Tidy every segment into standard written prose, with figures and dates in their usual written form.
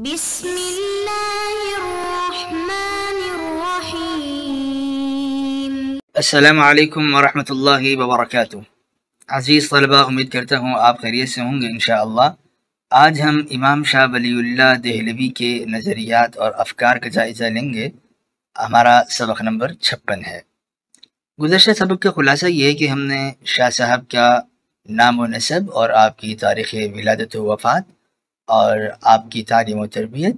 بسم اللہ الرحمن الرحیم۔ السلام علیکم ورحمۃ اللہ وبرکاتہ۔ عزیز طلباء، امید کرتا ہوں آپ خیریت سے ہوں گے انشاءاللہ۔ آج ہم امام شاہ ولی اللہ دہلوی کے نظریات اور افکار کا جائزہ لیں گے۔ ہمارا سبق نمبر 56 ہے۔ گزشتہ سبق کا خلاصہ یہ ہے کہ ہم نے شاہ صاحب کا نام و نسب اور آپ کی تاریخ ولادت و وفات اور آپ کی تعلیم و تربیت،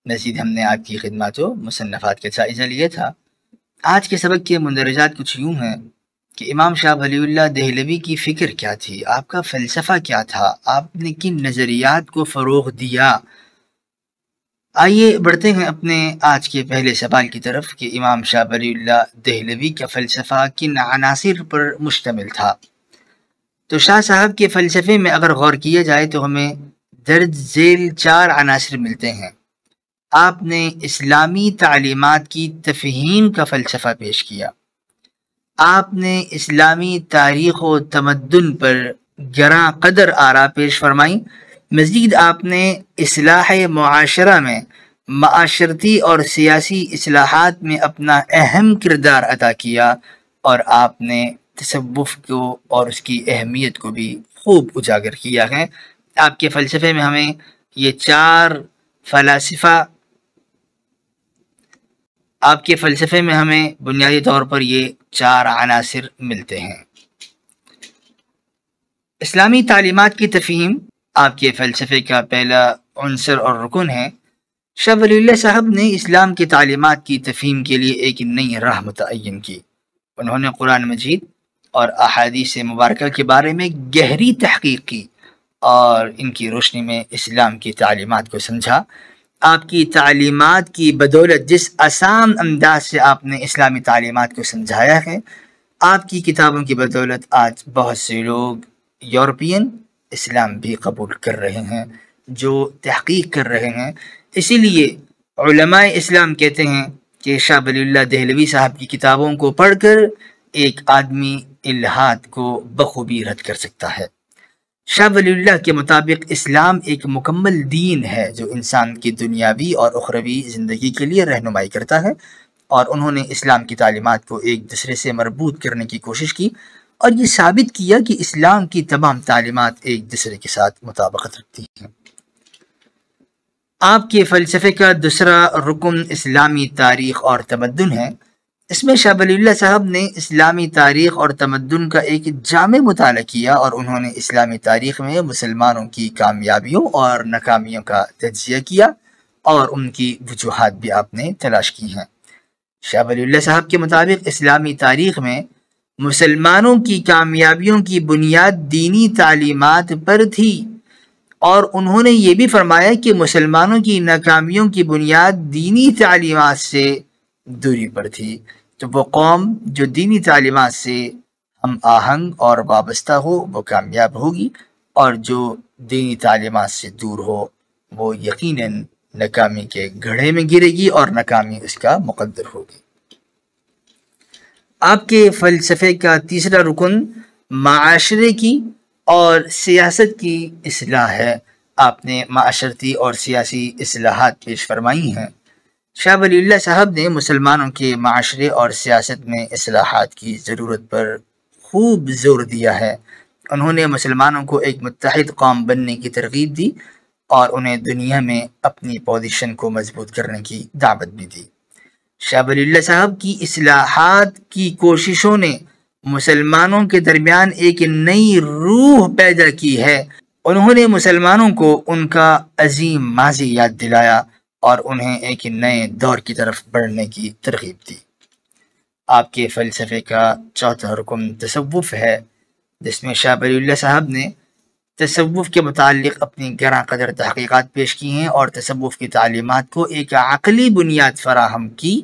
مزید ہم نے آپ کی خدمات و مصنفات کا جائزہ لیا تھا۔ آج کے سبق کے مندرجات کچھ یوں ہیں کہ امام شاہ ولی اللہ دہلوی کی فکر کیا تھی، آپ کا فلسفہ کیا تھا، آپ نے کن نظریات کو فروغ دیا۔ آئیے بڑھتے ہیں اپنے آج کے پہلے سوال کی طرف کہ امام شاہ ولی اللہ دہلوی کا فلسفہ کن عناصر پر مشتمل تھا۔ تو شاہ صاحب کے فلسفے میں اگر غور کیا جائے تو ہمیں درج ذیل 4 عناصر ملتے ہیں۔ آپ نے اسلامی تعلیمات کی تفہیم کا فلسفہ پیش کیا، آپ نے اسلامی تاریخ و تمدن پر گراں قدر آراء پیش فرمائی، مزید آپ نے اصلاح معاشرہ میں معاشرتی اور سیاسی اصلاحات میں اپنا اہم کردار ادا کیا، اور آپ نے تصوف کو اور اس کی اہمیت کو بھی خوب اجاگر کیا ہے۔ آپ کے فلسفے میں ہمیں یہ 4 فلاسفہ، آپ کے فلسفے میں ہمیں بنیادی طور پر یہ 4 عناصر ملتے ہیں۔ اسلامی تعلیمات کی تفہیم آپ کے فلسفے کا پہلا عنصر اور رکن ہے۔ شاہ ولی اللہ صاحب نے اسلام کی تعلیمات کی تفہیم کے لیے ایک نئی راہ متعین کی۔ انہوں نے قرآن مجید اور احادیث مبارکہ کے بارے میں گہری تحقیق کی اور ان کی روشنی میں اسلام کی تعلیمات کو سمجھا۔ آپ کی تعلیمات کی بدولت جس آسان انداز سے آپ نے اسلامی تعلیمات کو سمجھایا ہے، آپ کی کتابوں کی بدولت آج بہت سے لوگ یورپین اسلام بھی قبول کر رہے ہیں، جو تحقیق کر رہے ہیں۔ اسی لیے علماء اسلام کہتے ہیں کہ شاہ ولی اللہ دہلوی صاحب کی کتابوں کو پڑھ کر ایک آدمی الہات کو بخوبی رد کر سکتا ہے۔ شاہ ولی اللہ کے مطابق اسلام ایک مکمل دین ہے جو انسان کی دنیاوی اور اخروی زندگی کے لیے رہنمائی کرتا ہے، اور انہوں نے اسلام کی تعلیمات کو ایک دوسرے سے مربوط کرنے کی کوشش کی اور یہ ثابت کیا کہ اسلام کی تمام تعلیمات ایک دوسرے کے ساتھ مطابقت رکھتی ہیں۔ آپ کے فلسفے کا دوسرا رکن اسلامی تاریخ اور تمدن ہے۔ اس میں شاہ ولی اللہ صاحب نے اسلامی تاریخ اور تمدن کا ایک جامع مطالعہ کیا، اور انہوں نے اسلامی تاریخ میں مسلمانوں کی کامیابیوں اور ناکامیوں کا تجزیہ کیا، اور ان کی وجوہات بھی آپ نے تلاش کی ہیں۔ شاہ ولی اللہ صاحب کے مطابق اسلامی تاریخ میں مسلمانوں کی کامیابیوں کی بنیاد دینی تعلیمات پر تھی، اور انہوں نے یہ بھی فرمایا کہ مسلمانوں کی ناکامیوں کی بنیاد دینی تعلیمات سے دوری پر تھی۔ تو وہ قوم جو دینی تعلیمات سے ہم آہنگ اور وابستہ ہو وہ کامیاب ہوگی، اور جو دینی تعلیمات سے دور ہو وہ یقیناً ناکامی کے گڑھے میں گرے گی اور ناکامی اس کا مقدر ہوگی۔ آپ کے فلسفے کا تیسرا رکن معاشرے کی اور سیاست کی اصلاح ہے۔ آپ نے معاشرتی اور سیاسی اصلاحات پیش فرمائی ہیں۔ شاہ ولی اللہ صاحب نے مسلمانوں کے معاشرے اور سیاست میں اصلاحات کی ضرورت پر خوب زور دیا ہے۔ انہوں نے مسلمانوں کو ایک متحد قوم بننے کی ترغیب دی اور انہیں دنیا میں اپنی پوزیشن کو مضبوط کرنے کی دعوت بھی دی۔ شاہ ولی اللہ صاحب کی اصلاحات کی کوششوں نے مسلمانوں کے درمیان ایک نئی روح پیدا کی ہے۔ انہوں نے مسلمانوں کو ان کا عظیم ماضی یاد دلایا اور انہیں ایک نئے دور کی طرف بڑھنے کی ترغیب دی۔ آپ کے فلسفے کا چوتھا رکن تصوف ہے، جس میں شاہ ولی اللہ صاحب نے تصوف کے متعلق اپنی گراں قدر تحقیقات پیش کی ہیں اور تصوف کی تعلیمات کو ایک عقلی بنیاد فراہم کی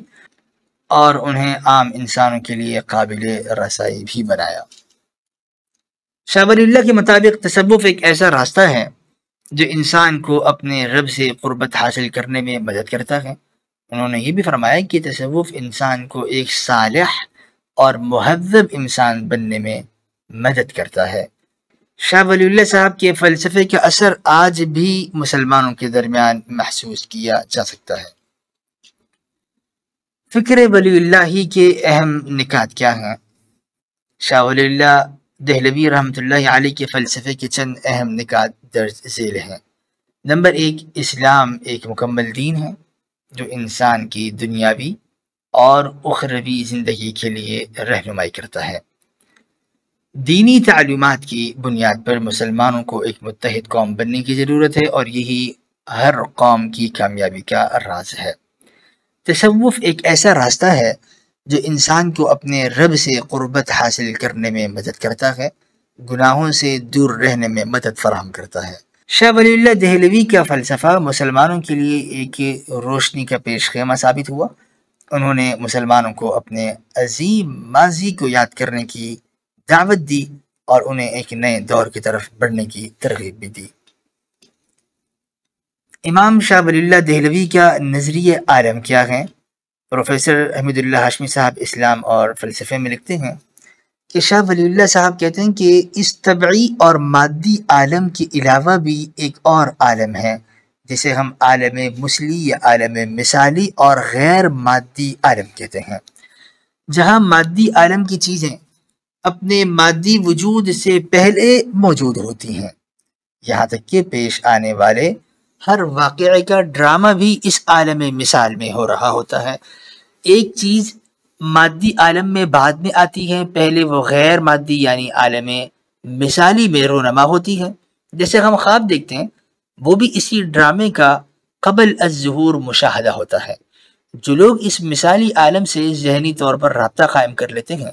اور انہیں عام انسانوں کے لیے قابل رسائی بھی بنایا۔ شاہ ولی اللہ کے مطابق تصوف ایک ایسا راستہ ہے جو انسان کو اپنے رب سے قربت حاصل کرنے میں مدد کرتا ہے۔ انہوں نے یہ بھی فرمایا کہ تصوف انسان کو ایک صالح اور مہذب انسان بننے میں مدد کرتا ہے۔ شاہ ولی اللہ صاحب کے فلسفے کا اثر آج بھی مسلمانوں کے درمیان محسوس کیا جا سکتا ہے۔ فکر ولی اللہ ہی کے اہم نکات کیا ہیں؟ شاہ ولی اللہ دہلوی رحمۃ اللہ علیہ کے فلسفے کے چند اہم نکات درج ذیل ہیں۔ نمبر 1، اسلام ایک مکمل دین ہے جو انسان کی دنیاوی اور اخروی زندگی کے لیے رہنمائی کرتا ہے۔ دینی تعلیمات کی بنیاد پر مسلمانوں کو ایک متحد قوم بننے کی ضرورت ہے، اور یہی ہر قوم کی کامیابی کا راز ہے۔ تصوف ایک ایسا راستہ ہے جو انسان کو اپنے رب سے قربت حاصل کرنے میں مدد کرتا ہے، گناہوں سے دور رہنے میں مدد فراہم کرتا ہے۔ شاہ ولی اللہ دہلوی کا فلسفہ مسلمانوں کے لیے ایک روشنی کا پیش خیمہ ثابت ہوا۔ انہوں نے مسلمانوں کو اپنے عظیم ماضی کو یاد کرنے کی دعوت دی اور انہیں ایک نئے دور کی طرف بڑھنے کی ترغیب بھی دی۔ امام شاہ ولی اللہ دہلوی کا نظریہ عالم کیا ہے؟ پروفیسر حمید اللہ ہاشمی صاحب اسلام اور فلسفے میں لکھتے ہیں کہ شاہ ولی اللہ صاحب کہتے ہیں کہ اس طبعی اور مادی عالم کے علاوہ بھی ایک اور عالم ہے جسے ہم عالم مثلی یا عالم مثالی اور غیر مادی عالم کہتے ہیں، جہاں مادی عالم کی چیزیں اپنے مادی وجود سے پہلے موجود ہوتی ہیں، یہاں تک کہ پیش آنے والے ہر واقعے کا ڈرامہ بھی اس عالم مثال میں ہو رہا ہوتا ہے۔ ایک چیز مادی عالم میں بعد میں آتی ہے، پہلے وہ غیر مادی یعنی عالم مثالی میں رونما ہوتی ہے۔ جیسے ہم خواب دیکھتے ہیں، وہ بھی اسی ڈرامے کا قبل الظہور مشاہدہ ہوتا ہے۔ جو لوگ اس مثالی عالم سے ذہنی طور پر رابطہ قائم کر لیتے ہیں،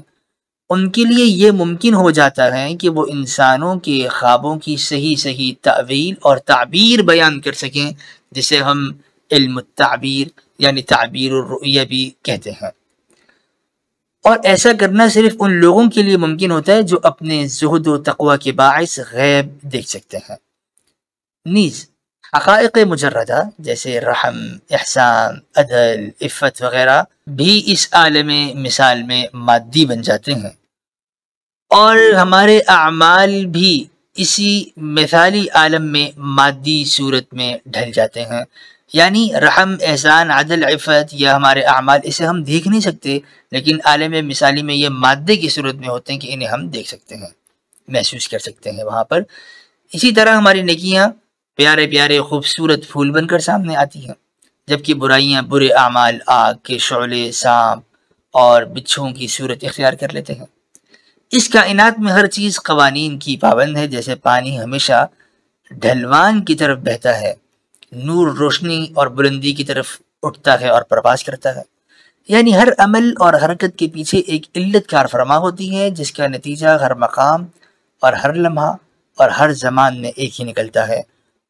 ان کے لیے یہ ممکن ہو جاتا ہے کہ وہ انسانوں کے خوابوں کی صحیح تعویل اور تعبیر بیان کر سکیں، جسے ہم علم التعبیر یعنی تعبیر الرؤیہ بھی کہتے ہیں۔ اور ایسا کرنا صرف ان لوگوں کے لیے ممکن ہوتا ہے جو اپنے زہد و تقوی کے باعث غیب دیکھ سکتے ہیں۔ نیز حقائق مجردہ جیسے رحم، احسان، عدل، عفت وغیرہ بھی اس عالم مثال میں مادی بن جاتے ہیں، اور ہمارے اعمال بھی اسی مثالی عالم میں مادی صورت میں ڈھل جاتے ہیں۔ یعنی رحم، احسان، عدل، عفت یا ہمارے اعمال، اسے ہم دیکھ نہیں سکتے، لیکن عالم مثالی میں یہ مادے کی صورت میں ہوتے ہیں کہ انہیں ہم دیکھ سکتے ہیں، محسوس کر سکتے ہیں وہاں پر۔ اسی طرح ہماری نیکیاں پیارے پیارے خوبصورت پھول بن کر سامنے آتی ہیں، جبکہ برائیاں، برے اعمال آگ کے شعلے، سانپ اور بچھوؤں کی صورت اختیار کر لیتے ہیں۔ اس کائنات میں ہر چیز قوانین کی پابند ہے، جیسے پانی ہمیشہ ڈھلوان کی طرف بہتا ہے، نور روشنی اور بلندی کی طرف اٹھتا ہے اور پرواز کرتا ہے۔ یعنی ہر عمل اور حرکت کے پیچھے ایک علت کار فرما ہوتی ہے، جس کا نتیجہ ہر مقام اور ہر لمحہ اور ہر زمان میں ایک ہی نکلتا ہے،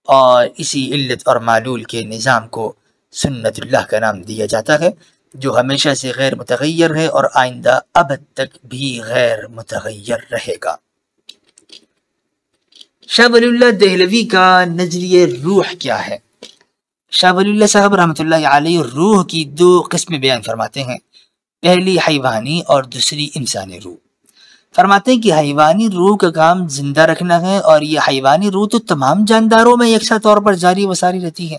اور اسی علت اور معلول کے نظام کو سنت اللہ کا نام دیا جاتا ہے، جو ہمیشہ سے غیر متغیر ہے اور آئندہ ابد تک بھی غیر متغیر رہے گا۔ شاہ ولی اللہ دہلوی کا نظریہ روح کیا ہے؟ شاہ ولی اللہ صاحب رحمۃ اللہ علیہ روح کی دو قسمیں بیان فرماتے ہیں، پہلی حیوانی اور دوسری انسانی روح۔ فرماتے ہیں کہ حیوانی روح کا کام زندہ رکھنا ہے، اور یہ حیوانی روح تو تمام جانداروں میں یکساں طور پر جاری و ساری رہتی ہے،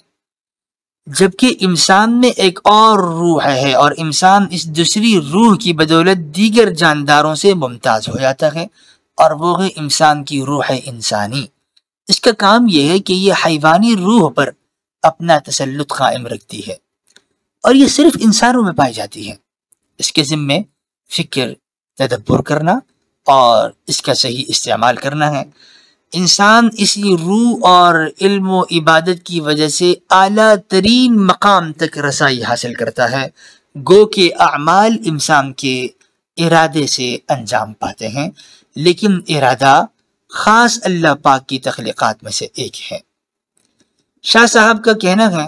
جبکہ انسان میں ایک اور روح ہے، اور انسان اس دوسری روح کی بدولت دیگر جانداروں سے ممتاز ہو جاتا ہے، اور وہ ہے انسان کی روح انسانی۔ اس کا کام یہ ہے کہ یہ حیوانی روح پر اپنا تسلط قائم رکھتی ہے، اور یہ صرف انسانوں میں پائی جاتی ہے۔ اس کے ذمے فکر، تدبر کرنا اور اس کا صحیح استعمال کرنا ہے۔ انسان اسی روح اور علم و عبادت کی وجہ سے اعلیٰ ترین مقام تک رسائی حاصل کرتا ہے، گو کہ اعمال انسان کے ارادے سے انجام پاتے ہیں، لیکن ارادہ خاص اللہ پاک کی تخلیقات میں سے ایک ہے۔ شاہ صاحب کا کہنا ہے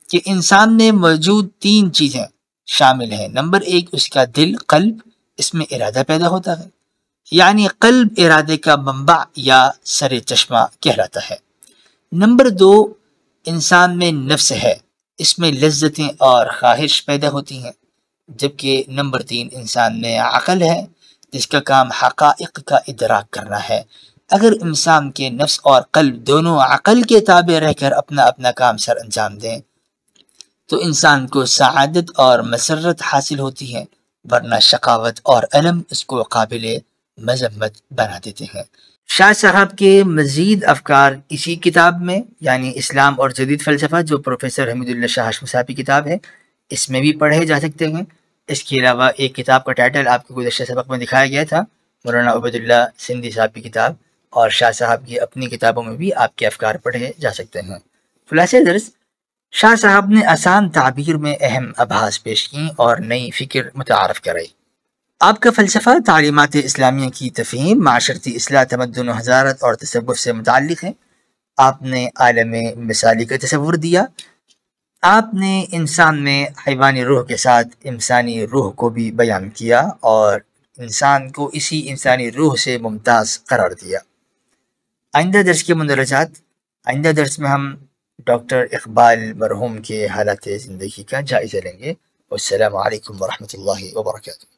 کہ انسان میں موجود 3 چیزیں شامل ہیں۔ نمبر 1 اس کا دل، قلب، اس میں ارادہ پیدا ہوتا ہے، یعنی قلب ارادے کا منبع یا سر چشمہ کہلاتا ہے۔ نمبر 2 انسان میں نفس ہے، اس میں لذتیں اور خواہش پیدا ہوتی ہیں، جبکہ نمبر 3 انسان میں عقل ہے، جس کا کام حقائق کا ادراک کرنا ہے، اگر انسان کے نفس اور قلب دونوں عقل کے تابع رہ کر اپنا اپنا کام سر انجام دیں تو انسان کو سعادت اور مسرت حاصل ہوتی ہے، ورنہ شقاوت اور علم اس کو قابل مذمت بنا دیتے ہیں۔ شاہ صاحب کے مزید افکار اسی کتاب میں یعنی اسلام اور جدید فلسفہ جو پروفیسر حمید اللہ شاہ ہاشمی صاحب کی کتاب ہے اس میں بھی پڑھے جا سکتے ہیں۔ اس کے علاوہ ایک کتاب کا ٹائٹل آپ کو گزشتہ سبق میں دکھایا گیا تھا، مولانا عبید اللہ سندھی صاحب کی کتاب، اور شاہ صاحب کی اپنی کتابوں میں بھی آپ کے افکار پڑھے جا سکتے ہیں۔ خلاصہ درس، شاہ صاحب نے آسان تعبیر میں اہم ابحاث پیش کیں اور نئی فکر متعارف کرائی۔ آپ کا فلسفہ تعلیمات اسلامیہ کی تفہیم، معاشرتی اصلاح، تمدن و حضارت اور تصوف سے متعلق ہے۔ آپ نے عالم مثالی کا تصور دیا۔ آپ نے انسان میں حیوانی روح کے ساتھ انسانی روح کو بھی بیان کیا اور انسان کو اسی انسانی روح سے ممتاز قرار دیا۔ آئندہ درس کے مندرجات، آئندہ درس میں ہم ڈاکٹر اقبال مرحوم کے حالات زندگی کا جائزہ لیں گے۔ والسلام علیکم ورحمۃ اللہ وبرکاتہ۔